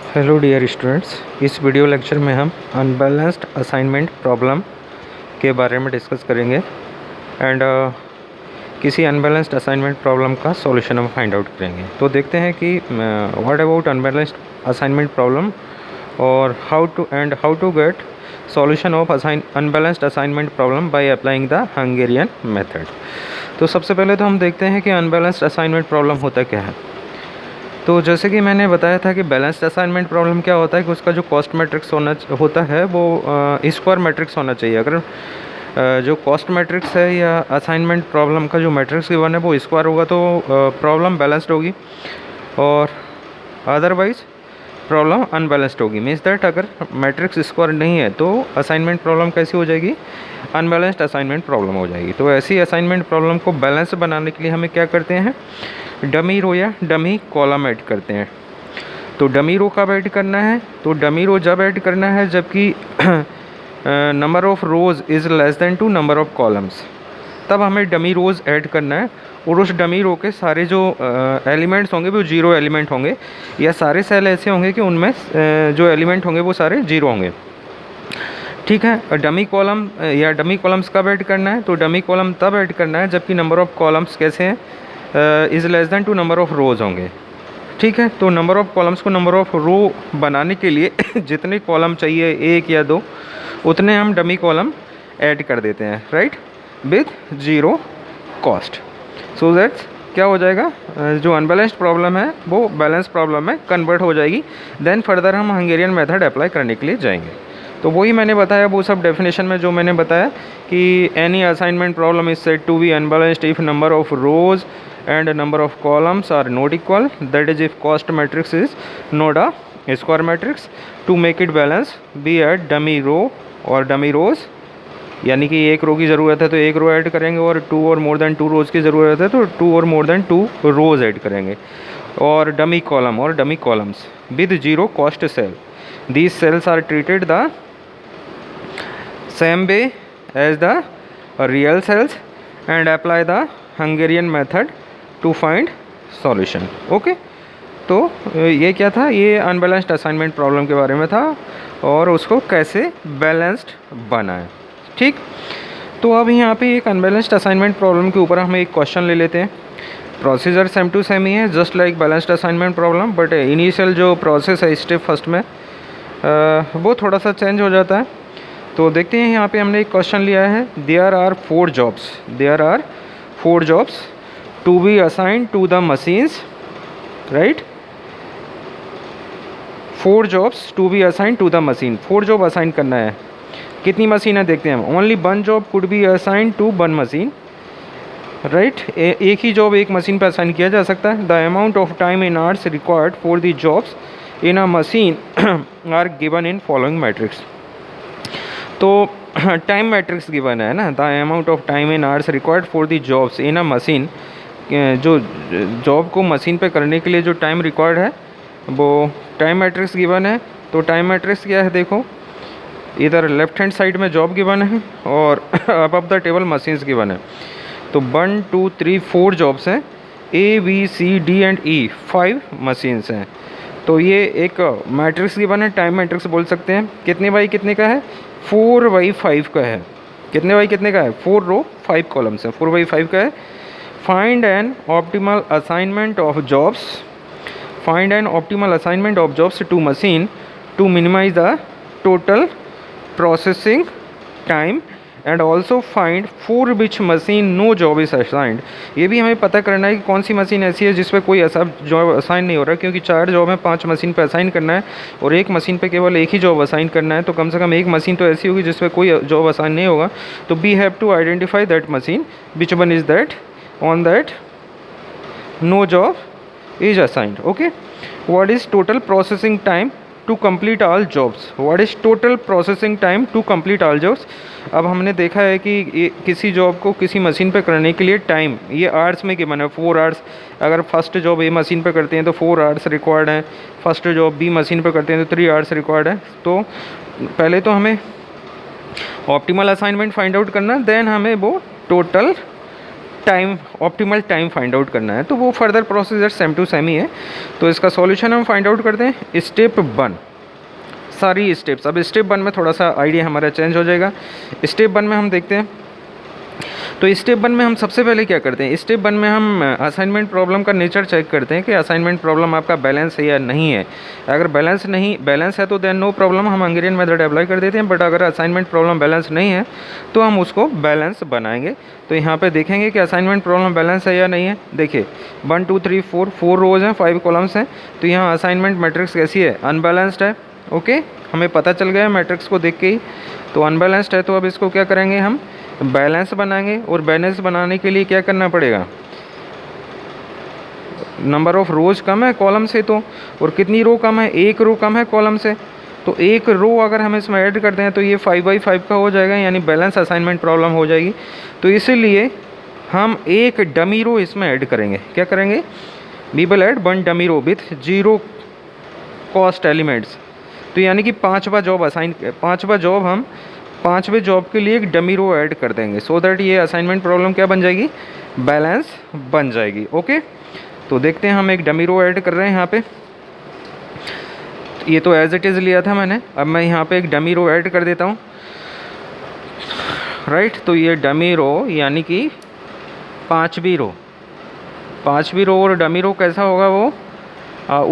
Hello dear students, इस video lecture में हम अनबैलेंस्ड असाइनमेंट प्रॉब्लम के बारे में डिस्कस करेंगे एंड किसी अनबैलेंस्ड असाइनमेंट प्रॉब्लम का सॉल्यूशन हम फाइंड आउट करेंगे। तो देखते हैं कि what about unbalanced assignment problem और how to get solution of unbalanced assignment problem by applying the Hungarian method. तो सबसे पहले तो हम देखते हैं कि अनबैलेंस्ड असाइनमेंट प्रॉब्लम होता क्या है। तो जैसे कि मैंने बताया था कि बैलेंस्ड असाइनमेंट प्रॉब्लम क्या होता है कि उसका जो कॉस्ट मैट्रिक्स होता है वो स्क्वायर मैट्रिक्स होना चाहिए। अगर जो कॉस्ट मैट्रिक्स है या असाइनमेंट प्रॉब्लम का जो मैट्रिक्स गिवन है वो स्क्वायर होगा तो प्रॉब्लम बैलेंस्ड होगी, और अदरवाइज प्रॉब्लम अनबैलेंस्ड होगी। मीन्स दैट अगर मैट्रिक्स स्क्वायर नहीं है तो असाइनमेंट प्रॉब्लम कैसी हो जाएगी, अनबैलेंस्ड असाइनमेंट प्रॉब्लम हो जाएगी। तो ऐसी असाइनमेंट प्रॉब्लम को बैलेंस बनाने के लिए हमें क्या करते हैं, डमी रो या डमी कॉलम ऐड करते हैं। तो डमी रो कब ऐड करना है, तो डमी रो जब ऐड करना है जबकि number of rows is less than to number of columns, तब हमें डमी रोज़ ऐड करना है। और उस डमी रो के सारे जो एलिमेंट्स होंगे वो जीरो एलिमेंट होंगे, या सारे सेल ऐसे होंगे कि उनमें जो एलिमेंट होंगे वो सारे जीरो होंगे। ठीक है। डमी कॉलम या डमी कॉलम्स कब ऐड करना है, तो डमी कॉलम तब ऐड करना है जबकि नंबर ऑफ़ कॉलम्स कैसे हैं, is less than to number of rows होंगे। ठीक है। तो नंबर ऑफ़ कॉलम्स को नंबर ऑफ़ रो बनाने के लिए जितने कॉलम चाहिए, एक या दो, उतने हम डमी कॉलम ऐड कर देते हैं, right, with zero cost. So that's क्या हो जाएगा, जो अनबैलेंस्ड प्रॉब्लम है वो बैलेंस प्रॉब्लम में कन्वर्ट हो जाएगी। देन फर्दर हम हंगेरियन मेथड अप्लाई करने के लिए जाएंगे। तो वही मैंने बताया, वो सब डेफिनेशन में जो मैंने बताया कि any assignment problem is said to be unbalanced if number of rows and number of columns are not equal, that is if cost matrix is not a square matrix. To make it balance be add dummy row और dummy रोज, यानी कि एक रो की ज़रूरत है तो एक रो add करेंगे, और टू और मोर देन टू रोज़ की ज़रूरत है तो टू और more than two rows add करेंगे, और डमी कॉलम और dummy columns with zero cost cell. These cells are treated the same way as the real cells and apply the Hungarian method to find solution. Okay. तो ये क्या था, ये unbalanced assignment problem के बारे में था और उसको कैसे बैलेंस्ड बनाएं। ठीक। तो अब यहाँ पे एक अनबैलेंस्ड असाइनमेंट प्रॉब्लम के ऊपर हम एक क्वेश्चन ले लेते हैं। प्रोसीजर सेम टू सेम ही है, just like balanced assignment problem, but initial जो प्रोसेस है स्टेप फर्स्ट में वो थोड़ा सा चेंज हो जाता है। तो देखते हैं, यहाँ पे हमने एक क्वेश्चन लिया है, there are four jobs to be assign to the machines, right. Four jobs to be assign to the machine, four job assign करना है। कितनी मशीन है देखते हैं हम, only one job could be assign to one machine, right. एक ही जॉब एक मशीन पर असाइन किया जा सकता है। The amount of time in hours required for the jobs in a machine are given in following matrix. तो टाइम मैट्रिक्स गिवन है ना, the amount of time in hours required for the jobs in a machine, जो job को machine पे करने के लिए जो टाइम रिक्वायर्ड है वो टाइम मैट्रिक्स गिवन है। तो टाइम मैट्रिक्स क्या है देखो, इधर लेफ्ट हैंड साइड में जॉब गिवन है और above the table machines given है। तो 1 2 3 4 जॉब्स हैं, A B C D and E 5 machines हैं। तो ये एक मैट्रिक्स गिवन है, टाइम मैट्रिक्स बोल सकते हैं। कितने बाई कितने का है, 4/5 का है। कितने बाई कितने का है, 4 रो 5 कॉलम्स हैं, 4/5 का है। Find an optimal assignment of jobs to machine to minimize the total processing time and also find for which machine no job is assigned. ये भी हमें पता करना है कि कौन सी मशीन ऐसी है जिस पर कोई ऐसा जॉब असाइन नहीं हो रहा है, क्योंकि 4 जॉब है, 5 मशीन पे असाइन करना है और एक मशीन पे केवल एक ही जॉब असाइन करना है। तो कम से कम एक मशीन तो ऐसी होगी जिस पर कोई जॉब असाइन नहीं होगा। तो we have to identify that machine, which one is that on that no job is assigned. Okay. What is total processing time to complete all jobs, what is total processing time to complete all jobs. अब हमने देखा है कि किसी job को किसी machine पे करने के लिए टाइम ये आवर्स में गिवन है, 4 आवर्स। अगर फर्स्ट जॉब ए मशीन पे करते हैं तो 4 आवर्स रिक्वायर्ड है, फर्स्ट जॉब बी मशीन पे करते हैं तो 3 आवर्स रिक्वायर्ड है। तो पहले तो हमें ऑप्टिमल असाइनमेंट फाइंड आउट करना, देन हमें वो total time optimal time find out करना है, तो वो further procedure same to same ही है। तो इसका सॉल्यूशन हम फाइंड आउट करते हैं स्टेप 1, सारी स्टेप्स। अब स्टेप 1 में थोड़ा सा आइडिया हमारा चेंज हो जाएगा। स्टेप 1 में हम देखते हैं, तो स्टेप 1 में हम सबसे पहले क्या करते हैं, स्टेप 1 में हम असाइनमेंट प्रॉब्लम का नेचर चेक करते हैं कि असाइनमेंट प्रॉब्लम आपका बैलेंस है या नहीं है। अगर बैलेंस है तो देन नो प्रॉब्लम, हम हंगेरियन मेथड अप्लाई कर देते हैं। बट अगर असाइनमेंट प्रॉब्लम बैलेंस नहीं है तो हम उसको बैलेंस बनाएंगे। तो यहाँ पे देखेंगे कि असाइनमेंट प्रॉब्लम बैलेंस है या नहीं है। देखिए 1 2 3 4 रोज़ हैं, 5 कॉलम्स हैं, तो यहाँ असाइनमेंट मैट्रिक्स कैसी है, अनबैलेंस्ड है। ओके, हमें पता चल गया मैट्रिक्स को देख के ही, तो अनबैलेंस्ड है। तो अब इसको क्या करेंगे, हम बैलेंस बनाएंगे। और बैलेंस बनाने के लिए क्या करना पड़ेगा, नंबर ऑफ रोज़ कम है कॉलम से, तो और कितनी रो कम है, एक रो कम है कॉलम से। तो एक रो अगर हम इसमें ऐड करते हैं तो ये 5/5 का हो जाएगा, यानी बैलेंस असाइनमेंट प्रॉब्लम हो जाएगी। तो इसीलिए हम एक डमी रो इसमें ऐड करेंगे। क्या करेंगे, we will add 1 dummy row with 0 cost elements. तो यानी कि 5वां जॉब हम 5वें जॉब के लिए एक डमी रो ऐड कर देंगे, सो दैट ये असाइनमेंट प्रॉब्लम क्या बन जाएगी, बैलेंस बन जाएगी। ओके, तो देखते हैं, हम एक डमी रो ऐड कर रहे हैं यहाँ पे। ये तो एज इट इज़ लिया था मैंने, अब मैं यहाँ पे एक डमी रो ऐड कर देता हूँ। राइट, तो ये डमी रो यानी कि 5वीं रो और डमी रो कैसा होगा, वो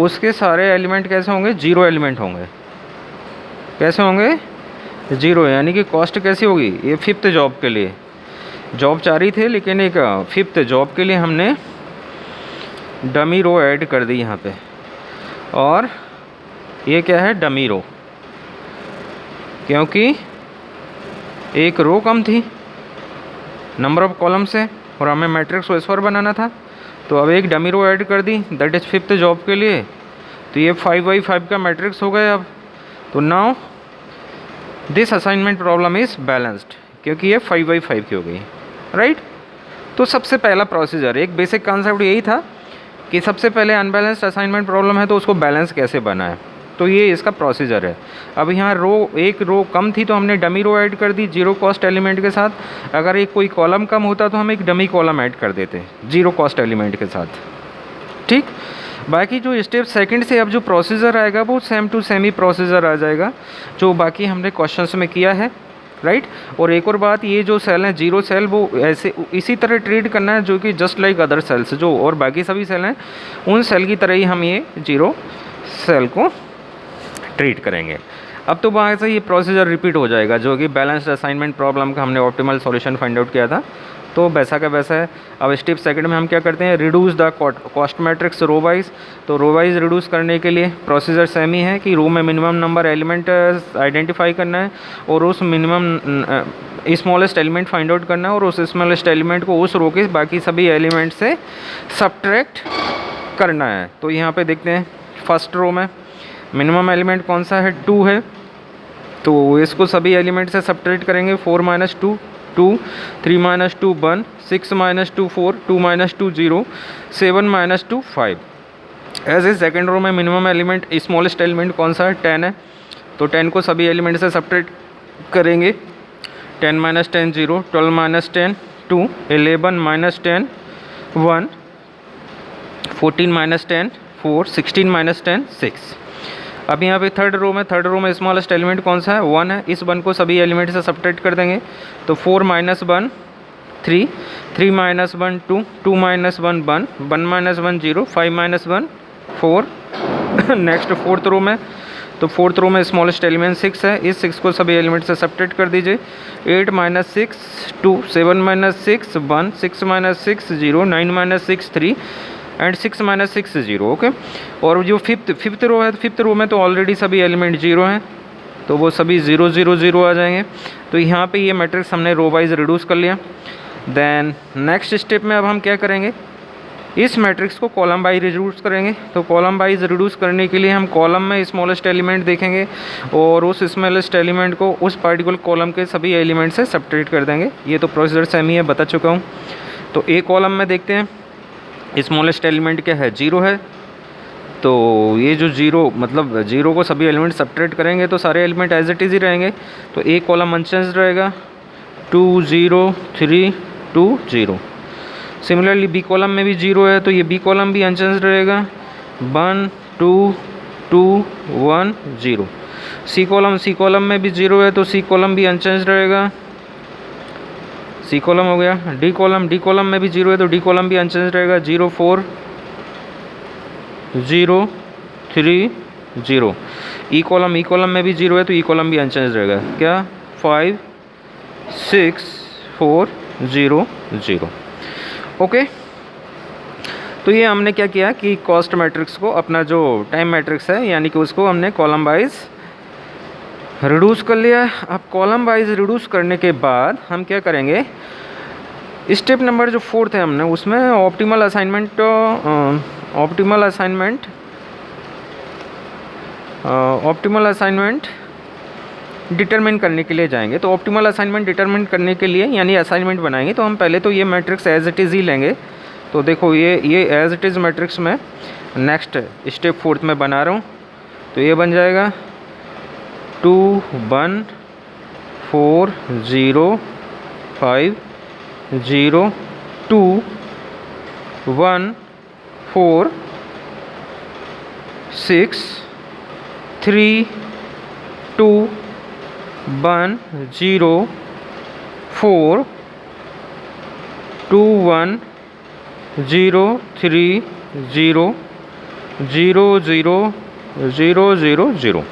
उसके सारे एलिमेंट कैसे होंगे, 0 एलिमेंट होंगे। कैसे होंगे, 0, यानी कि कॉस्ट कैसी होगी, ये 5th जॉब के लिए, जॉब 4 ही थे लेकिन एक 5th जॉब के लिए हमने डमी रो ऐड कर दी यहाँ पे। और ये क्या है, डमी रो, क्योंकि एक रो कम थी नंबर ऑफ कॉलम से और हमें मैट्रिक्स को स्क्वायर बनाना था। तो अब एक डमी रो ऐड कर दी, दैट इज़ 5th जॉब के लिए। तो ये 5/5 का मैट्रिक्स हो गया अब। तो now this assignment problem is balanced, क्योंकि ये 5/5 की हो गई। राइट, तो सबसे पहला प्रोसीजर, एक बेसिक कॉन्सेप्ट यही था कि सबसे पहले अनबैलेंस्ड असाइनमेंट प्रॉब्लम है तो उसको बैलेंस कैसे बनाए, तो ये इसका प्रोसीजर है। अब यहाँ एक रो कम थी तो हमने डमी रो ऐड कर दी 0 कॉस्ट एलिमेंट के साथ। अगर एक कोई कॉलम कम होता तो हम एक डमी कॉलम ऐड कर देते 0 कॉस्ट एलिमेंट के साथ। ठीक, बाकी जो स्टेप सेकंड से अब जो प्रोसीजर आएगा वो सेम टू सेम ही प्रोसीजर आ जाएगा जो बाकी हमने क्वेश्चंस में किया है। राइट, और एक और बात, ये जो सेल है 0 सेल, वो ऐसे इसी तरह ट्रीट करना है जो कि जस्ट लाइक अदर सेल्स, जो और बाकी सभी सेल हैं उन सेल की तरह ही हम ये 0 सेल को ट्रीट करेंगे। अब तो वहाँ से ये प्रोसीजर रिपीट हो जाएगा जो कि बैलेंस्ड असाइनमेंट प्रॉब्लम का हमने ऑप्टिमल सॉल्यूशन फाइंड आउट किया था, तो वैसा का वैसा है। अब स्टेप सेकंड में हम क्या करते हैं, reduce the cost matrix row wise. तो रो वाइज रिड्यूस करने के लिए प्रोसीजर सेम ही है कि रो में मिनिमम नंबर एलिमेंट आइडेंटिफाई करना है और उस minimum smallest element find out करना है और उस स्मॉलेस्ट एलिमेंट को उस रो के बाकी सभी एलिमेंट से सब्ट्रैक्ट करना है। तो यहाँ पे देखते हैं फर्स्ट रो में मिनिमम एलिमेंट कौन सा है, 2 है, तो इसको सभी एलिमेंट से सब्ट्रैक्ट करेंगे। 4 - 2 2, 3 - 2 1, 6 - 2 4, 2 - 2 0, 7 - 2 5। ऐसे सेकेंड रो में मिनिमम एलिमेंट स्मॉलेस्ट एलिमेंट कौन सा है, 10 है, तो 10 को सभी एलिमेंट से सब्ट्रैक्ट करेंगे। 10 - 10 0, 12 - 10 2, 11 - 10 1, 14 - 10 4, 16 - 10 6। अब यहाँ पे थर्ड रो में स्मॉलेस्ट एलिमेंट कौन सा है, 1 है, इस 1 को सभी एलिमेंट से सब्ट्रैक्ट कर देंगे। तो 4 - 1 3, 3 - 1 2, 2 - 1 1, 1 - 1 0, 5 - 1 4। नेक्स्ट फोर्थ रो में, तो फोर्थ रो में स्मॉलेस्ट एलिमेंट 6 है, इस 6 को सभी एलिमेंट से सब्ट्रैक्ट कर दीजिए। 8 - 6 2, 7 - 6 1, 6 - 6 0, 9 - 6 3 एंड 6 - 6 0। ओके, और जो फिफ्थ रो है, फिफ्थ रो में तो ऑलरेडी सभी एलिमेंट 0 हैं, तो वो सभी 0 0 0 आ जाएंगे। तो यहाँ पे ये मैट्रिक्स हमने रो वाइज रिड्यूस कर लिया। देन नेक्स्ट स्टेप में अब हम क्या करेंगे, इस मैट्रिक्स को कॉलम वाइज रिड्यूस करेंगे। तो कॉलम वाइज रिड्यूस करने के लिए हम कॉलम में स्मॉलेस्ट एलिमेंट देखेंगे और उस स्मॉलेस्ट एलिमेंट को उस पार्टिकुलर कॉलम के सभी एलिमेंट से सब्ट्रैक्ट कर देंगे। ये तो प्रोसीजर सेम ही है, बता चुका हूँ। तो ए कॉलम में देखते हैं स्मॉलेस्ट एलिमेंट क्या है, 0 है, तो ये जो 0 मतलब 0 को सभी एलिमेंट सब्ट्रैक्ट करेंगे तो सारे एलिमेंट एज इट इज़ ही रहेंगे। तो एक कॉलम अनचेंज्ड रहेगा, 2 0 3 2 0। सिमिलरली बी कॉलम में भी 0 है तो ये बी कॉलम भी अनचेंज्ड रहेगा, 1 2 2 1 0। सी कॉलम में भी 0 है तो सी कॉलम भी अनचेंज्ड रहेगा, सी कॉलम हो गया। डी कॉलम में भी 0 है तो डी कॉलम भी अनचेंज्ड रहेगा, 0 4 0 3 0। ई कॉलम में भी 0 है तो ई कॉलम भी अनचेंज्ड रहेगा, क्या 5 6 4 0 0। ओके, तो ये हमने क्या किया कि कॉस्ट मैट्रिक्स को, अपना जो टाइम मैट्रिक्स है यानी कि उसको हमने कॉलम वाइज रिड्यूस कर लिया। अब कॉलम वाइज रिड्यूस करने के बाद हम क्या करेंगे, स्टेप नंबर जो 4 है हमने उसमें ऑप्टिमल असाइनमेंट डिटरमिन करने के लिए जाएंगे। तो ऑप्टिमल असाइनमेंट डिटरमिन करने के लिए यानी असाइनमेंट बनाएंगे तो हम पहले तो ये मैट्रिक्स एज इट इज़ ही लेंगे। तो देखो ये एज इट इज़ मैट्रिक्स में नेक्स्ट स्टेप 4 में बना रहा हूँ। तो ये बन जाएगा 2 1 4 0 5 0 2 1 4 6 3 2 1 0 4 2 1 0 3 0 0 0 0 0 0।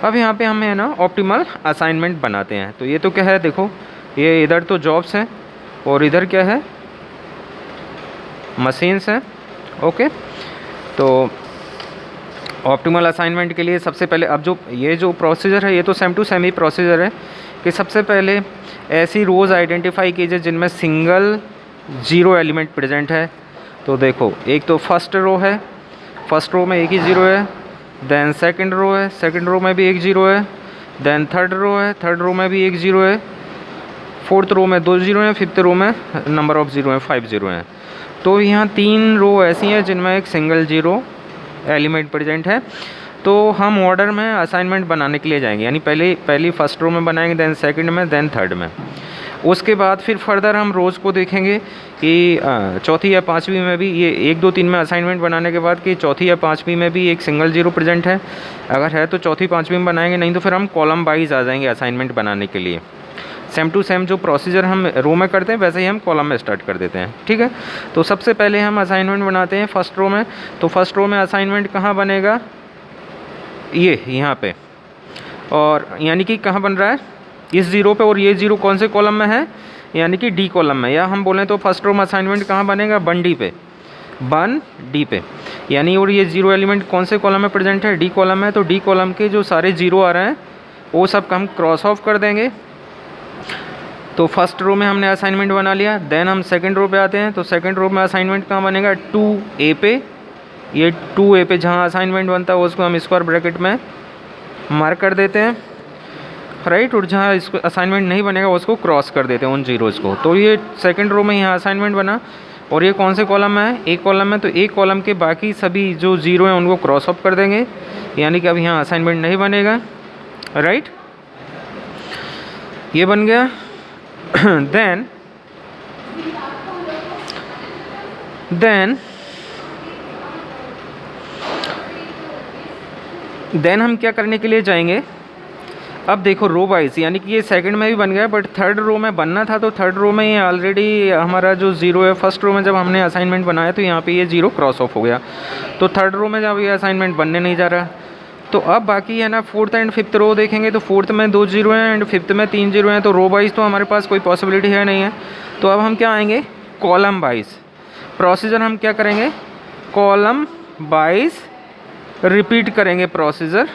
अब यहाँ पे हमें है ना ऑप्टिमल असाइनमेंट बनाते हैं। तो ये तो क्या है, देखो ये इधर तो जॉब्स हैं और इधर क्या है, मशीन्स हैं। ओके, तो ऑप्टिमल असाइनमेंट के लिए सबसे पहले अब जो ये जो प्रोसीजर है ये तो सेम टू सेम ही प्रोसीजर है कि सबसे पहले ऐसी रोज़ आइडेंटिफाई कीजिए जिनमें सिंगल 0 एलिमेंट प्रेजेंट है। तो देखो एक तो फर्स्ट रो है, फर्स्ट रो में एक ही 0 है, देन सेकंड रो है, सेकंड रो में भी एक 0 है, देन थर्ड रो है, थर्ड रो में भी एक 0 है, फोर्थ रो में 2 0 हैं, फिफ्थ रो में नंबर ऑफ 0 हैं 5 0 हैं। तो यहाँ 3 रो ऐसी हैं जिनमें एक सिंगल 0 एलिमेंट प्रेजेंट है। तो हम ऑर्डर में असाइनमेंट बनाने के लिए जाएंगे, यानी पहली फर्स्ट रो में बनाएंगे, देन सेकंड में, देन थर्ड में। उसके बाद फिर फर्दर हम रोज़ को देखेंगे कि चौथी या पाँचवीं में भी ये 1 2 3 में असाइनमेंट बनाने के बाद कि चौथी या पाँचवीं में भी एक सिंगल 0 प्रेजेंट है। अगर है तो चौथी पाँचवीं में बनाएंगे, नहीं तो फिर हम कॉलम वाइज आ जाएंगे असाइनमेंट बनाने के लिए। सेम टू सेम जो प्रोसीजर हम रो में करते हैं वैसे ही हम कॉलम में स्टार्ट कर देते हैं, ठीक है। तो सबसे पहले हम असाइनमेंट बनाते हैं फर्स्ट रो में। तो फर्स्ट रो में असाइनमेंट कहाँ बनेगा, ये यहाँ पे, और यानी कि कहाँ बन रहा है, इस 0 पे, और ये 0 कौन से कॉलम में है, यानी कि डी कॉलम में। या हम बोलें तो फर्स्ट रो में असाइनमेंट कहाँ बनेगा, 1D पे, 1D पे, यानी और ये 0 एलिमेंट कौन से कॉलम में प्रेजेंट है, डी कॉलम में। तो डी कॉलम के जो सारे 0 आ रहे हैं वो सब हम क्रॉस ऑफ कर देंगे। तो फर्स्ट रो में हमने असाइनमेंट बना लिया। देन हम सेकंड रो पे आते हैं। तो सेकंड रो में असाइनमेंट कहाँ बनेगा, 2A पे। ये 2A पे जहाँ असाइनमेंट बनता है उसको हम स्क्वायर ब्रैकेट में मार्क कर देते हैं, राइट। और जहाँ इसको असाइनमेंट नहीं बनेगा उसको क्रॉस कर देते हैं उन जीरोज़ को। तो ये सेकंड रो में यहाँ असाइनमेंट बना, और ये कौन से कॉलम में है, एक कॉलम में। तो एक कॉलम के बाकी सभी जो 0 हैं उनको क्रॉस ऑफ कर देंगे, यानी कि अब यहाँ असाइनमेंट नहीं बनेगा, राइट। ये बन गया। देन हम क्या करने के लिए जाएंगे, अब देखो रो वाइज, यानी कि ये सेकंड में भी बन गया, बट थर्ड रो में बनना था। तो थर्ड रो में ये ऑलरेडी हमारा जो 0 है, फर्स्ट रो में जब हमने असाइनमेंट बनाया तो यहाँ पे ये 0 क्रॉस ऑफ हो गया। तो थर्ड रो में जब ये असाइनमेंट बनने नहीं जा रहा, तो अब बाकी है ना फोर्थ एंड फिफ्थ रो देखेंगे। तो फोर्थ में 2 0 हैं एंड फिफ्थ में 3 0 हैं। तो रो वाइज तो हमारे पास कोई पॉसिबिलिटी है नहीं है। तो अब हम क्या आएंगे, कॉलम वाइज प्रोसीजर हम क्या करेंगे, कॉलम वाइज रिपीट करेंगे प्रोसीजर।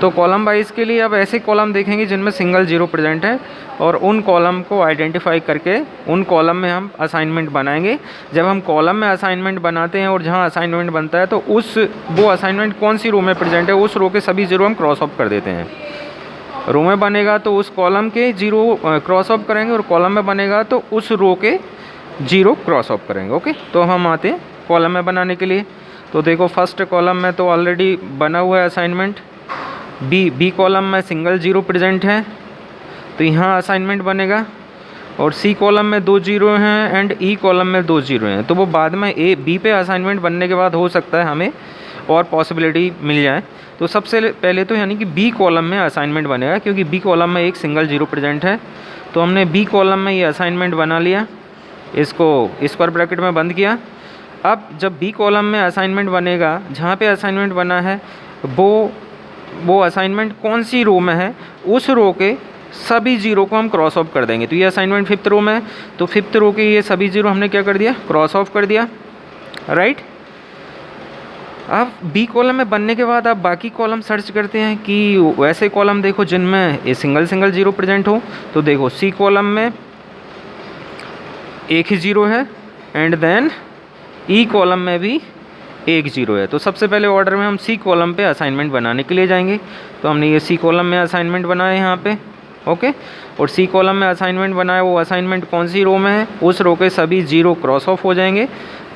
तो कॉलम वाइज के लिए अब ऐसे कॉलम देखेंगे जिनमें सिंगल 0 प्रेजेंट है, और उन कॉलम को आइडेंटिफाई करके उन कॉलम में हम असाइनमेंट बनाएंगे। जब हम कॉलम में असाइनमेंट बनाते हैं और जहां असाइनमेंट बनता है तो वो असाइनमेंट कौन सी रो में प्रेजेंट है, उस रो के सभी 0 हम क्रॉस ऑफ कर देते हैं। रो में बनेगा तो उस कॉलम के 0 क्रॉस ऑफ करेंगे, और कॉलम में बनेगा तो उस रो के 0 क्रॉस ऑफ करेंगे। ओके, तो हम आते हैं कॉलम में बनाने के लिए। तो देखो फर्स्ट कॉलम में तो ऑलरेडी बना हुआ है असाइनमेंट, बी कॉलम में सिंगल 0 प्रेजेंट है, तो यहाँ असाइनमेंट बनेगा। और सी कॉलम में 2 जीरो हैं एंड ई कॉलम में 2 जीरो हैं, तो वो बाद में ए बी पे असाइनमेंट बनने के बाद हो सकता है हमें और पॉसिबिलिटी मिल जाए। तो सबसे पहले तो यानी कि बी कॉलम में असाइनमेंट बनेगा, क्योंकि बी कॉलम में एक सिंगल जीरो प्रेजेंट है। तो हमने बी कॉलम में ये असाइनमेंट बना लिया, इसको स्क्वायर ब्रैकेट में बंद किया। अब जब बी कॉलम में असाइनमेंट बनेगा, जहाँ पे असाइनमेंट बना है वो असाइनमेंट कौन सी रो में है, उस रो के सभी जीरो को हम क्रॉस ऑफ कर देंगे। तो ये असाइनमेंट 5th रो में है, तो 5th रो के ये सभी जीरो हमने क्या कर दिया, क्रॉस ऑफ कर दिया, राइट। अब बी कॉलम में बनने के बाद आप बाकी कॉलम सर्च करते हैं कि वैसे कॉलम देखो जिनमें ये सिंगल जीरो प्रेजेंट हो। तो देखो सी कॉलम में एक ही जीरो है एंड देन ई कॉलम में भी एक जीरो है। तो सबसे पहले ऑर्डर में हम सी कॉलम पे असाइनमेंट बनाने के लिए जाएंगे। तो हमने ये सी कॉलम में असाइनमेंट बनाया यहाँ पे, ओके। और सी कॉलम में असाइनमेंट बनाया, वो असाइनमेंट कौन सी रो में है, उस रो के सभी जीरो क्रॉस ऑफ हो जाएंगे।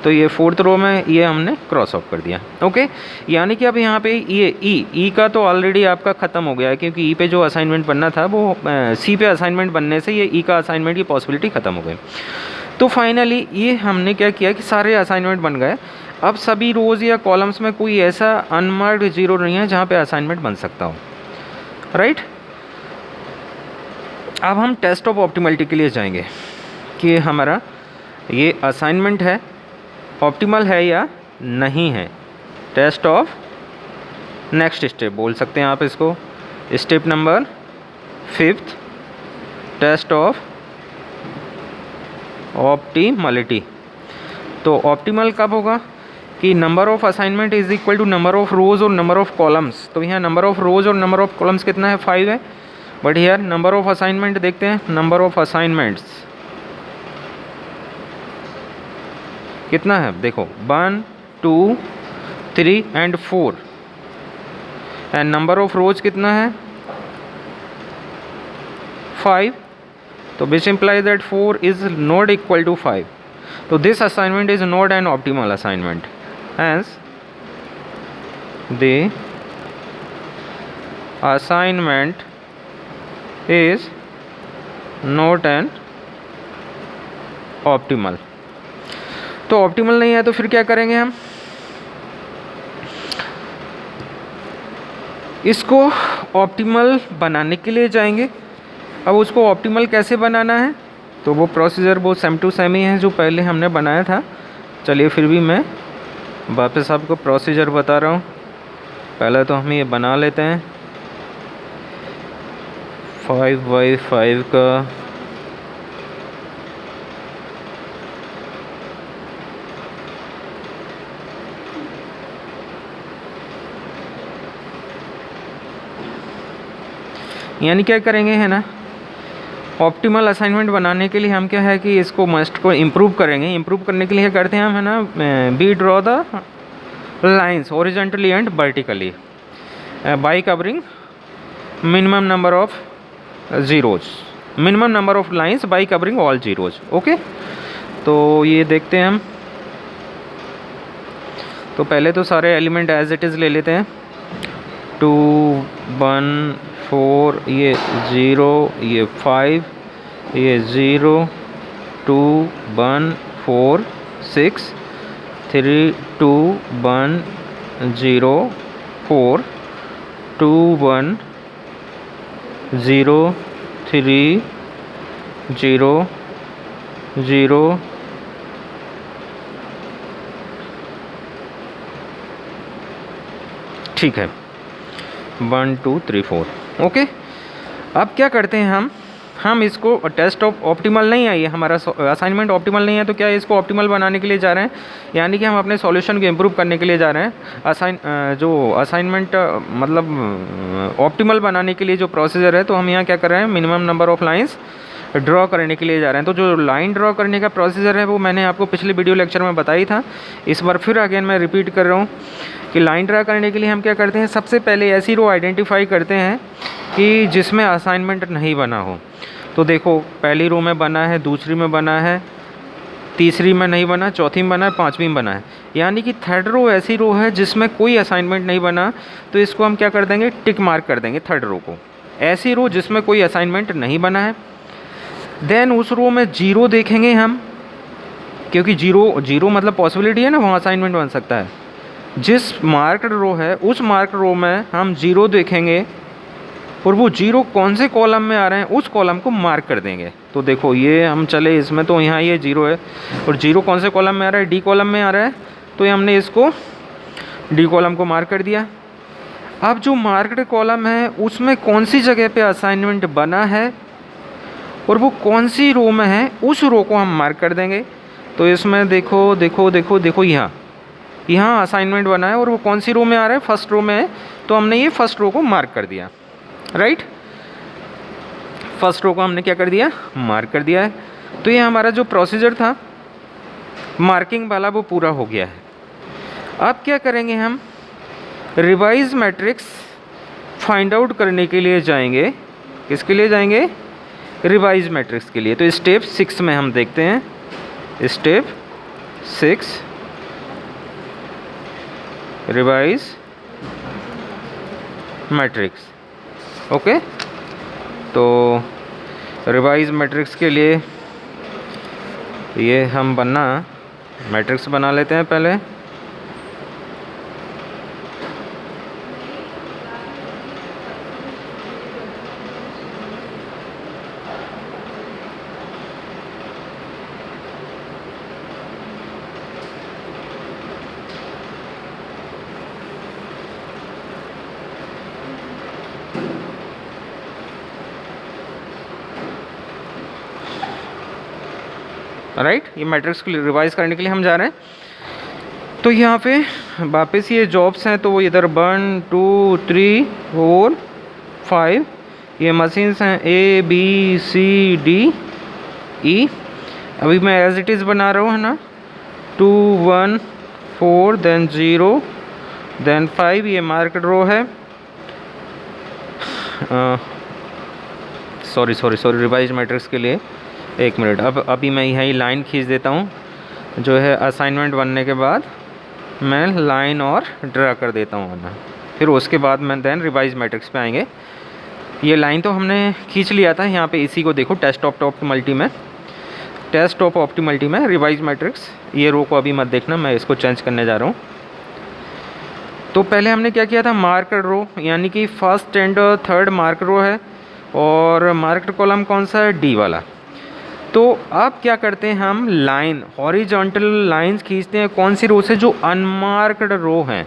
तो ये 4th रो में ये हमने क्रॉस ऑफ कर दिया, ओके। यानी कि अब यहाँ पे ये ई का तो ऑलरेडी आपका ख़त्म हो गया है, क्योंकि ई पे जो असाइनमेंट बनना था वो सी पे असाइनमेंट बनने से ये ई का असाइनमेंट की पॉसिबिलिटी ख़त्म हो गई। तो फाइनली ये हमने क्या किया कि सारे असाइनमेंट बन गए। अब सभी रोज़ या कॉलम्स में कोई ऐसा अनमार्क्ड जीरो नहीं है जहाँ पे असाइनमेंट बन सकता हो, राइट। अब हम टेस्ट ऑफ ऑप्टिमलिटी के लिए जाएंगे कि हमारा ये असाइनमेंट है ऑप्टिमल है या नहीं है। टेस्ट ऑफ नेक्स्ट स्टेप बोल सकते हैं आप इसको, step number 5th, test of optimality. तो ऑप्टिमल कब होगा कि number of assignment is equal to number of rows और नंबर ऑफ कॉलम्स। तो यहाँ नंबर ऑफ रोज़ और नंबर ऑफ कॉलम्स कितना है, 5 है। But here number of assignment देखते हैं, नंबर ऑफ असाइनमेंट्स कितना है, देखो 1 2 3 and 4 and number of rows कितना है 5। तो which implies that 4 is not equal to 5। तो this assignment is not an optimal assignment, hence the assignment is not an optimal. तो ऑप्टिमल नहीं है तो फिर क्या करेंगे हम, इसको ऑप्टिमल बनाने के लिए जाएंगे। अब उसको ऑप्टिमल कैसे बनाना है, तो वो प्रोसीजर वो सेम टू सेम ही है जो पहले हमने बनाया था। चलिए फिर भी मैं वापस आपको प्रोसीजर बता रहा हूँ। पहले तो हम ये बना लेते हैं 5/5 का यानी क्या करेंगे है ना, ऑप्टिमल असाइनमेंट बनाने के लिए हम क्या है कि इसको मस्ट को इम्प्रूव करेंगे। इम्प्रूव करने के लिए क्या करते हैं हम है ना, we draw the lines horizontally and vertically by covering minimum number of zeros, minimum number of lines by covering all zeros, okay. तो ये देखते हैं हम। तो पहले तो सारे एलिमेंट एज इट इज़ ले लेते हैं, 2 1 4, ये 0, ये 5, ये 0 2 1 4 6 3 2 1 0 4 2 1 0 3 0 0 ठीक है, 1 2 3 4, ओके। अब क्या करते हैं हम इसको टेस्ट ऑफ ऑप्टिमल नहीं है, ये हमारा असाइनमेंट ऑप्टिमल नहीं है, तो क्या इसको ऑप्टिमल बनाने के लिए जा रहे हैं, यानी कि हम अपने सॉल्यूशन को इम्प्रूव करने के लिए जा रहे हैं। जो असाइनमेंट मतलब ऑप्टिमल बनाने के लिए जो प्रोसीजर है, तो हम यहाँ क्या कर रहे हैं, minimum number of lines draw करने के लिए जा रहे हैं। तो जो लाइन ड्रॉ करने का प्रोसीजर है वो मैंने आपको पिछले वीडियो लेक्चर में बताई था। इस बार फिर अगेन मैं रिपीट कर रहा हूँ कि लाइन ड्रॉ करने के लिए हम क्या करते हैं, सबसे पहले ऐसी रो आइडेंटिफाई करते हैं कि जिसमें असाइनमेंट नहीं बना हो। तो देखो पहली रो में बना है, दूसरी में बना है, तीसरी में नहीं बना, चौथी में बना है, पाँचवीं में बना है, यानी कि थर्ड रो ऐसी रो है जिसमें कोई असाइनमेंट नहीं बना। तो इसको हम क्या कर देंगे, टिक मार्क कर देंगे थर्ड रो को। ऐसी रो जिसमें कोई असाइनमेंट नहीं बना है, देन उस रो में 0 देखेंगे हम, क्योंकि 0 मतलब पॉसिबिलिटी है ना, वहाँ असाइनमेंट बन सकता है। जिस मार्क्ड रो है उस मार्क्ड रो में हम 0 देखेंगे और वो 0 कौन से कॉलम में आ रहे हैं उस कॉलम को मार्क कर देंगे। तो देखो ये हम चले इसमें, तो यहाँ ये 0 है और 0 कौन से कॉलम में आ रहा है, डी कॉलम में आ रहा है, तो ये हमने इसको डी कॉलम को मार्क कर दिया। अब जो मार्क्ड कॉलम है उसमें कौन सी जगह पे असाइनमेंट बना है और वो कौन सी रो में है उस रो को हम मार्क कर देंगे। तो इसमें देखो देखो देखो देखो यहाँ असाइनमेंट बना है और वो कौन सी रो में आ रहा है, फर्स्ट रो में है, तो हमने ये फर्स्ट रो को मार्क कर दिया, राइट। फर्स्ट रो को हमने क्या कर दिया, मार्क कर दिया है। तो ये हमारा जो प्रोसीजर था मार्किंग वाला वो पूरा हो गया है। अब क्या करेंगे, हम रिवाइज मैट्रिक्स फाइंड आउट करने के लिए जाएंगे। किसके लिए जाएंगे, रिवाइज मैट्रिक्स के लिए। तो स्टेप 6 में हम देखते हैं, स्टेप 6 रिवाइज मैट्रिक्स। ओके, तो रिवाइज मैट्रिक्स के लिए ये हम मैट्रिक्स बना लेते हैं पहले। राइट, ये मैट्रिक्स को रिवाइज करने के लिए हम जा रहे हैं। तो यहाँ पे वापस ये जॉब्स हैं, तो वो इधर 1 2 3 4 5 ये मशीन्स हैं, A B C D E। अभी मैं एज इट इज़ बना रहा हूँ, है ना, 2 1 4 देन 0 देन 5 ये मार्केट रो है। सॉरी रिवाइज मैट्रिक्स के लिए 1 मिनट। अब अभी मैं यही लाइन खींच देता हूँ, जो है असाइनमेंट बनने के बाद मैं लाइन और ड्रा कर देता हूँ ना, फिर उसके बाद मैं देन रिवाइज मैट्रिक्स पे आएंगे। ये लाइन तो हमने खींच लिया था यहाँ पे, इसी को देखो टेस्ट ऑफ ऑप्टिमलिटी में रिवाइज मैट्रिक्स। ये रो को अभी मत देखना, मैं इसको चेंज करने जा रहा हूँ। तो पहले हमने क्या किया था, मार्क्ड रो, यानी कि फर्स्ट एंड थर्ड मार्क रो है और मार्क्ड कॉलम कौन सा है, डी वाला। तो अब क्या करते हैं, हम लाइन हॉरिजॉन्टल लाइंस खींचते हैं कौन सी रो से, जो अनमार्क्ड रो हैं।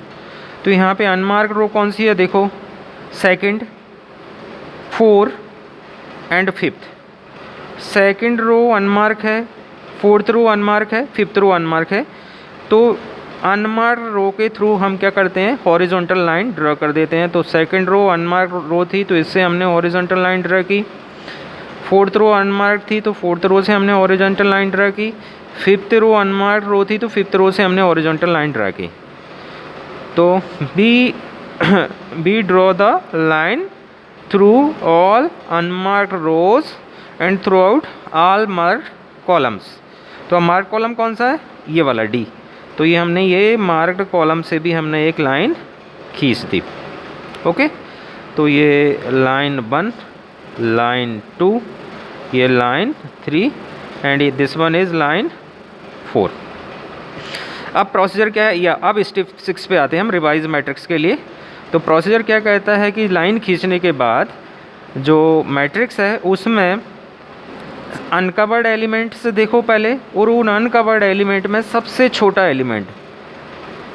तो यहाँ पे अनमार्क्ड रो कौन सी है, देखो 2nd 4 and 5th। 2nd row unmark है, 4th रो अनमार्क है, 5th रो अनमार्क है। तो अनमार्क्ड रो के थ्रू हम क्या करते हैं, हॉरिजॉन्टल लाइन ड्रा कर देते हैं। तो 2nd रो अनमार्क्ड रो थी, तो इससे हमने हॉरिजॉन्टल लाइन ड्रा की। 4th रो अनमार्क थी, तो 4th रो से हमने हॉरिजॉन्टल लाइन ड्रा की। 5th रो अनमार्क रो थी, तो 5th रो से हमने हॉरिजॉन्टल लाइन ड्रा की। तो we draw the line through all unmarked rows and through out all marked columns. तो मार्क्ड कॉलम कौन सा है, ये वाला डी। तो ये हमने ये मार्क्ड कॉलम से भी हमने एक लाइन खींच दी। ओके, तो ये लाइन 1, लाइन 2, ये line 3 and this one is line 4। अब प्रोसीजर क्या है, या अब स्टेप 6 पे आते हैं हम रिवाइज मैट्रिक्स के लिए। तो प्रोसीजर क्या कहता है कि लाइन खींचने के बाद जो मैट्रिक्स है उसमें अनकवर्ड एलिमेंट से देखो पहले, और उन अनकवर्ड एलिमेंट में सबसे छोटा एलिमेंट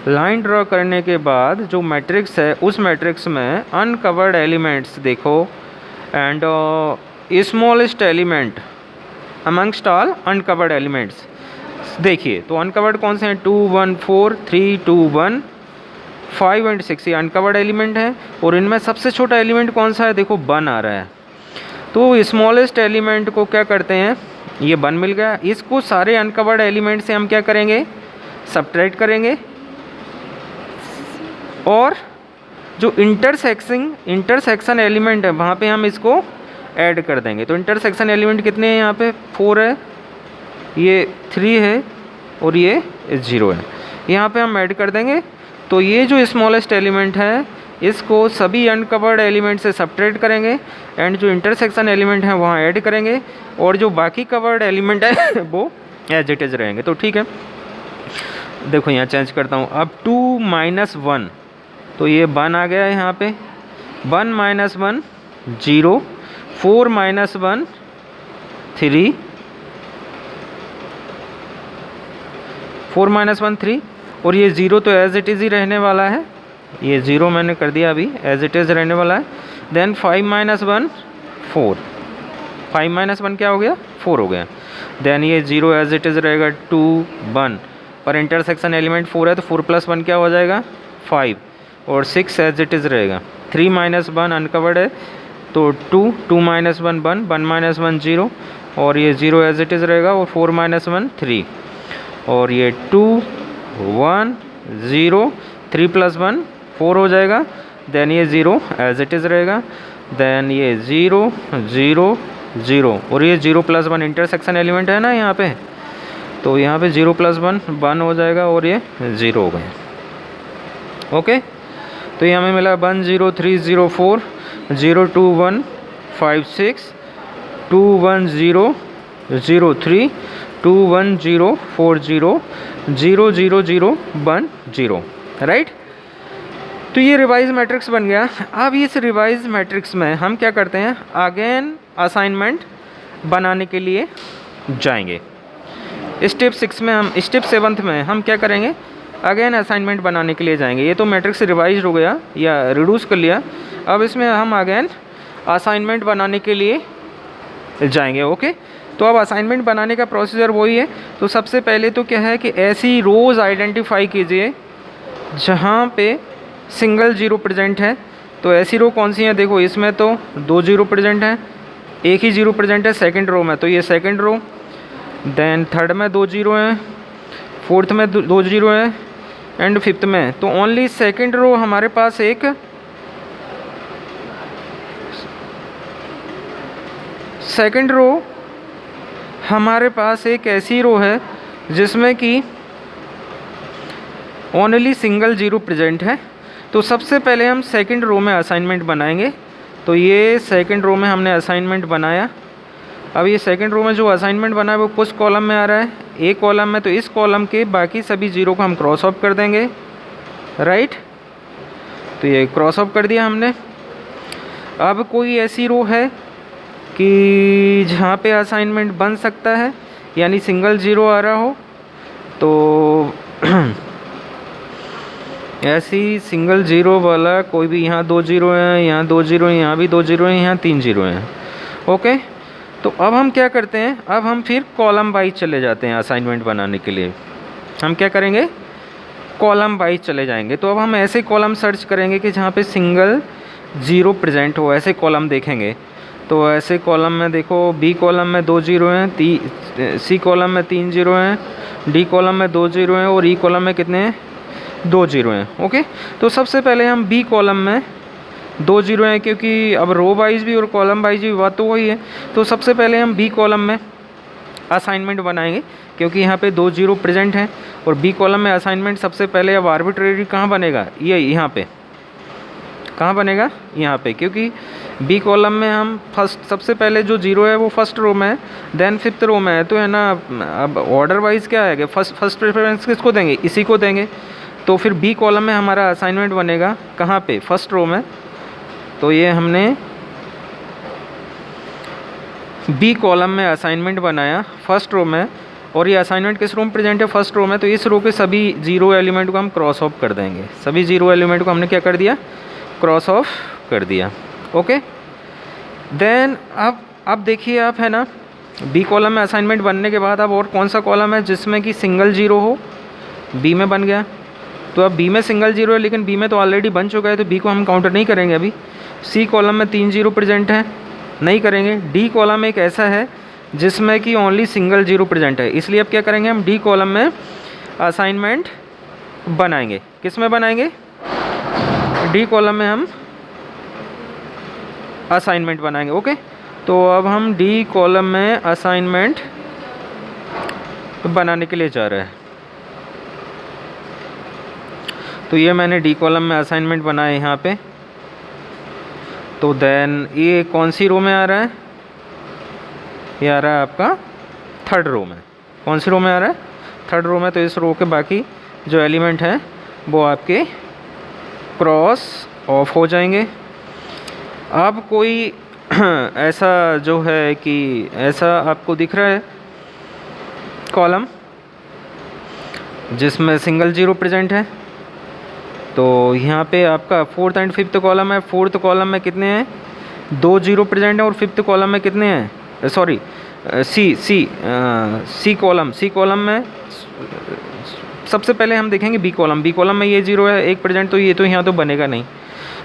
लाइन ड्रॉ करने के बाद जो मैट्रिक्स है उस मैट्रिक्स में अनकवर्ड एलिमेंट्स देखो and smallest element amongst all uncovered elements. देखिए तो अनकवर्ड कौन से हैं, 2 1 4 3 2 1 5 एंड 6 ये अनकवर्ड एलिमेंट है। और इनमें सबसे छोटा एलिमेंट कौन सा है, देखो 1 आ रहा है। तो स्मॉलेस्ट एलिमेंट को क्या करते हैं, ये 1 मिल गया, इसको सारे अनकवर्ड एलिमेंट से हम क्या करेंगे, सबट्रैक्ट करेंगे। और जो इंटरसेक्शन एलिमेंट है वहाँ पे हम इसको ऐड कर देंगे। तो इंटरसेक्शन एलिमेंट कितने हैं, यहाँ पे 4 है, ये 3 है और ये 0 है, यहाँ पे हम ऐड कर देंगे। तो ये जो स्मॉलेस्ट एलिमेंट है इसको सभी अनकवर्ड एलिमेंट से सब्ट्रैक्ट करेंगे एंड जो इंटरसेक्शन एलिमेंट है वहाँ ऐड करेंगे और जो बाकी कवर्ड एलिमेंट है वो एज इट इज़ रहेंगे। तो ठीक है, देखो यहाँ चेंज करता हूँ। अब 2 - 1 तो ये 1 आ गया है यहाँ पे, 1 - 1 0, 4 - 1 3, 4 - 1 3 और ये 0 तो एज इट इज़ ही रहने वाला है, ये 0 मैंने कर दिया अभी, एज इट इज़ रहने वाला है। देन 5 - 1 4, 5 - 1 क्या हो गया, 4 हो गया। देन ये 0 एज इट इज़ रहेगा, 2 1 पर इंटरसेक्शन एलिमेंट 4 है तो 4 + 1 क्या हो जाएगा, 5 और 6 एज इट इज़ रहेगा। 3 - 1 अनकवर्ड है तो 2, 2 - 1 1, 1 - 1 0 और ये 0 एज इट इज़ रहेगा और 4 - 1 3 और ये 2 1 0, 3 + 1 4 हो जाएगा। देन ये 0 एज इट इज़ रहेगा। देन ये 0 0 0 और ये 0 + 1 इंटरसेक्शन एलिमेंट है ना यहाँ पे, तो यहाँ पे 0 + 1 1 हो जाएगा और ये 0 हो गए। ओके, तो ये हमें मिला 1 0 3 0 4 0 2 1 5 6 2 1 0 0 3 2 1 0 4 0 0 0 0 1 0, राइट। तो ये रिवाइज मैट्रिक्स बन गया। अब इस रिवाइज मैट्रिक्स में हम क्या करते हैं, अगेन असाइनमेंट बनाने के लिए जाएंगे। स्टेप 7th में हम क्या करेंगे, अगेन असाइनमेंट बनाने के लिए जाएंगे। ये तो मैट्रिक्स रिवाइज हो गया या रिड्यूस कर लिया, अब इसमें हम अगेन असाइनमेंट बनाने के लिए जाएंगे। ओके, तो अब असाइनमेंट बनाने का प्रोसीजर वही है। तो सबसे पहले तो क्या है कि ऐसी रोज़ आइडेंटिफाई कीजिए जहाँ पे सिंगल 0 प्रेजेंट है। तो ऐसी रो कौन सी है, देखो इसमें तो 2 0 प्रेजेंट है, एक ही 0 प्रेजेंट है सेकंड रो में, तो ये सेकंड रो। देन थर्ड में 2 0 हैं, फोर्थ में 2 0 है एंड फिफ्थ में तो ओनली सेकंड रो हमारे पास एक ऐसी रो है जिसमें कि ओनली सिंगल 0 प्रेजेंट है। तो सबसे पहले हम सेकंड रो में असाइनमेंट बनाएंगे। तो ये सेकंड रो में हमने असाइनमेंट बनाया। अब ये सेकंड रो में जो असाइनमेंट बना है वो कुछ कॉलम में आ रहा है, एक कॉलम में, तो इस कॉलम के बाकी सभी 0 को हम क्रॉस ऑफ कर देंगे, राइट। तो ये क्रॉस ऑफ कर दिया हमने। अब कोई ऐसी रो है कि जहाँ पे असाइनमेंट बन सकता है यानी सिंगल 0 आ रहा हो, तो ऐसी सिंगल 0 वाला कोई भी, यहाँ 2 0 हैं, यहाँ 2 0 हैं, यहाँ भी 2 0 हैं, यहाँ 3 0 हैं। ओके, तो अब हम क्या करते हैं, अब हम फिर कॉलम वाइज चले जाते हैं असाइनमेंट बनाने के लिए। हम क्या करेंगे, कॉलम वाइज चले जाएंगे। तो अब हम ऐसे कॉलम सर्च करेंगे कि जहाँ पे सिंगल 0 प्रेजेंट हो, ऐसे कॉलम देखेंगे। तो ऐसे कॉलम में देखो, बी कॉलम में 2 0 हैं, सी कॉलम में 3 0 हैं, डी कॉलम में 2 0 हैं और ई कॉलम में कितने हैं, 2 0 हैं। ओके, तो सबसे पहले हम बी कॉलम में 2 0 हैं, क्योंकि अब रो वाइज भी और कॉलम वाइज भी बात तो वही है। तो सबसे पहले हम बी कॉलम में असाइनमेंट बनाएंगे क्योंकि यहाँ पे 2 0 प्रेजेंट हैं। और बी कॉलम में असाइनमेंट सबसे पहले अब आर्बिट्रेरी कहाँ बनेगा, ये यहाँ पे कहाँ बनेगा, यहाँ पे, क्योंकि बी कॉलम में हम सबसे पहले जो 0 है वो फर्स्ट रो में है, देन फिफ्थ रो में है, तो है ना। अब ऑर्डर वाइज क्या है, फर्स्ट प्रेफरेंस किसको देंगे, इसी को देंगे। तो फिर बी कॉलम में हमारा असाइनमेंट बनेगा कहाँ पे, फर्स्ट रो में। तो ये हमने बी कॉलम में असाइनमेंट बनाया फर्स्ट रो में, और ये असाइनमेंट किस रो में प्रेजेंट है, फर्स्ट रो में। तो इस रो के सभी 0 एलिमेंट को हम क्रॉस ऑफ कर देंगे, सभी 0 एलिमेंट को हमने क्या कर दिया, क्रॉस ऑफ कर दिया। ओके, देन अब देखिए आप, है ना, बी कॉलम में असाइनमेंट बनने के बाद अब और कौन सा कॉलम है जिसमें कि सिंगल 0 हो, बी में बन गया। तो अब बी में सिंगल 0 है, लेकिन बी में तो ऑलरेडी बन चुका है, तो बी को हम काउंटर नहीं करेंगे अभी। सी कॉलम में 3 0 प्रेजेंट है, नहीं करेंगे। डी कॉलम एक ऐसा है जिसमें कि ओनली सिंगल 0 प्रेजेंट है, इसलिए अब क्या करेंगे, हम डी कॉलम में असाइनमेंट बनाएंगे। किस में बनाएंगे, डी कॉलम में हम असाइनमेंट बनाएंगे। ओके, तो अब हम डी कॉलम में असाइनमेंट बनाने के लिए जा रहे हैं। तो ये मैंने डी कॉलम में असाइनमेंट बनाया यहाँ पे, तो देन ये कौन सी रो में आ रहा है? ये आ रहा है आपका थर्ड रो में। कौन सी रो में आ रहा है? थर्ड रो में। तो इस रो के बाकी जो एलिमेंट हैं वो आपके क्रॉस ऑफ हो जाएंगे। अब कोई ऐसा जो है कि ऐसा आपको दिख रहा है कॉलम जिसमें सिंगल जीरो प्रेजेंट है, तो यहाँ पे आपका फोर्थ एंड फिफ्थ कॉलम है। फोर्थ कॉलम में कितने हैं? 2 जीरो प्रेजेंट है। और फिफ्थ कॉलम में कितने हैं? सॉरी, सी कॉलम में सबसे पहले हम देखेंगे बी कॉलम में ये जीरो है 1 प्रेजेंट, तो ये तो यहाँ तो बनेगा नहीं।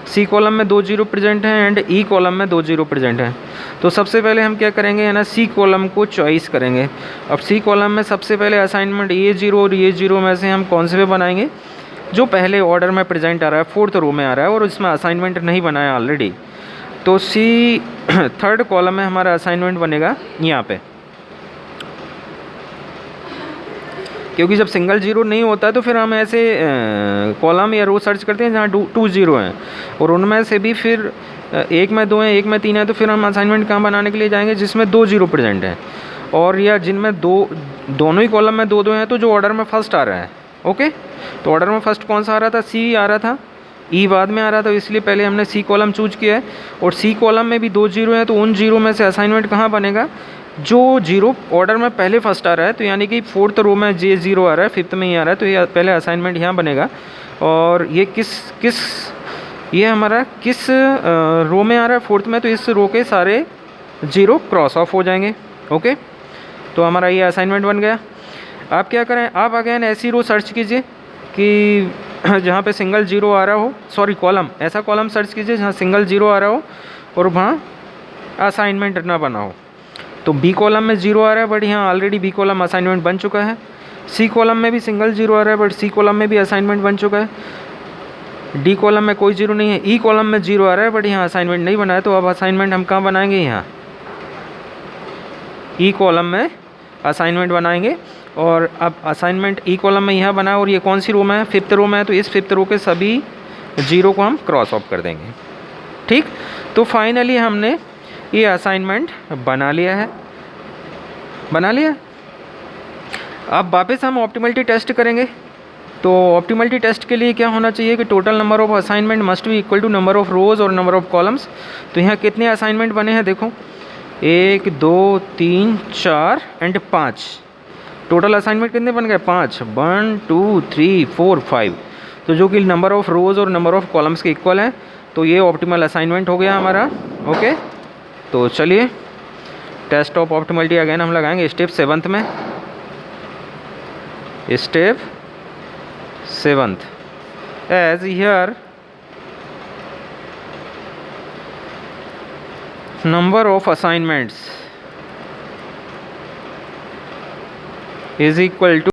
सी कॉलम में 2 जीरो प्रेजेंट है एंड ई कॉलम में 2 जीरो प्रेजेंट है। तो सबसे पहले हम क्या करेंगे है ना, सी कॉलम को चॉइस करेंगे। अब सी कॉलम में सबसे पहले असाइनमेंट ये जीरो और ये जीरो में से हम कौन से पे बनाएंगे? जो पहले ऑर्डर में प्रेजेंट आ रहा है, फोर्थ रो में आ रहा है और इसमें असाइनमेंट नहीं बनाया ऑलरेडी। तो सी थर्ड कॉलम में हमारा असाइनमेंट बनेगा यहाँ पे, क्योंकि जब सिंगल जीरो नहीं होता है तो फिर हम ऐसे कॉलम या रो सर्च करते हैं जहाँ 2 जीरो हैं और उनमें से भी फिर एक में 2 हैं, एक में 3 है, तो फिर हम असाइनमेंट कहाँ बनाने के लिए जाएंगे? जिसमें 2 जीरो प्रेजेंट है और या जिनमें दोनों ही कॉलम में 2 हैं, तो जो ऑर्डर में फर्स्ट आ रहा है। ओके, तो ऑर्डर में फर्स्ट कौन सा आ रहा था? सी आ रहा था, ई बाद में आ रहा था, इसलिए पहले हमने सी कॉलम चूज किया है। और सी कॉलम में भी 2 जीरो हैं, तो उन जीरो में से असाइनमेंट कहाँ बनेगा? जो जीरो ऑर्डर में पहले फर्स्ट आ रहा है, तो यानी कि फोर्थ रो में जे जीरो आ रहा है, फिफ्थ में ही आ रहा है, तो ये पहले असाइनमेंट यहाँ बनेगा। और ये ये हमारा किस रो में आ रहा है? फोर्थ में। तो इस रो के सारे जीरो क्रॉस ऑफ हो जाएंगे। ओके, तो हमारा ये असाइनमेंट बन गया। आप क्या करें, आप अगेन ऐसी रो सर्च कीजिए कि जहाँ पे सिंगल जीरो आ रहा हो, सॉरी कॉलम, ऐसा कॉलम सर्च कीजिए जहाँ सिंगल जीरो आ रहा हो और वहाँ असाइनमेंट ना बना हो। तो बी कॉलम में जीरो आ रहा है बट यहाँ ऑलरेडी बी कॉलम असाइनमेंट बन चुका है। सी कॉलम में भी सिंगल जीरो आ रहा है बट सी कॉलम में भी असाइनमेंट बन चुका है। डी कॉलम में कोई जीरो नहीं है। ई कॉलम में जीरो आ रहा है बट यहाँ असाइनमेंट नहीं बना है, तो अब असाइनमेंट हम कहाँ बनाएंगे? यहाँ ई कॉलम में असाइनमेंट बनाएंगे। और अब असाइनमेंट ई कॉलम में यहाँ बना, और ये कौन सी रो में है? फिफ्थ रो में है, तो इस फिफ्थ रो के सभी जीरो को हम क्रॉस ऑफ कर देंगे। ठीक, तो फाइनली हमने ये असाइनमेंट बना लिया है। अब वापस हम ऑप्टिमलिटी टेस्ट करेंगे। तो ऑप्टिमलिटी टेस्ट के लिए क्या होना चाहिए कि total number of assignment must be equal to number of rows और नंबर ऑफ कॉलम्स। तो यहाँ कितने असाइनमेंट बने हैं देखो, 1 2 3 4 एंड 5। टोटल असाइनमेंट कितने बन गए? 5। 1 2 3 4 5, तो जो कि नंबर ऑफ रोज और नंबर ऑफ कॉलम्स के इक्वल है। तो ये ऑप्टिमल असाइनमेंट हो गया हमारा। ओके, तो चलिए टेस्ट ऑफ ऑप्टिमलिटी अगेन हम लगाएंगे स्टेप 7th में। Step 7th, as here number of assignments is equal to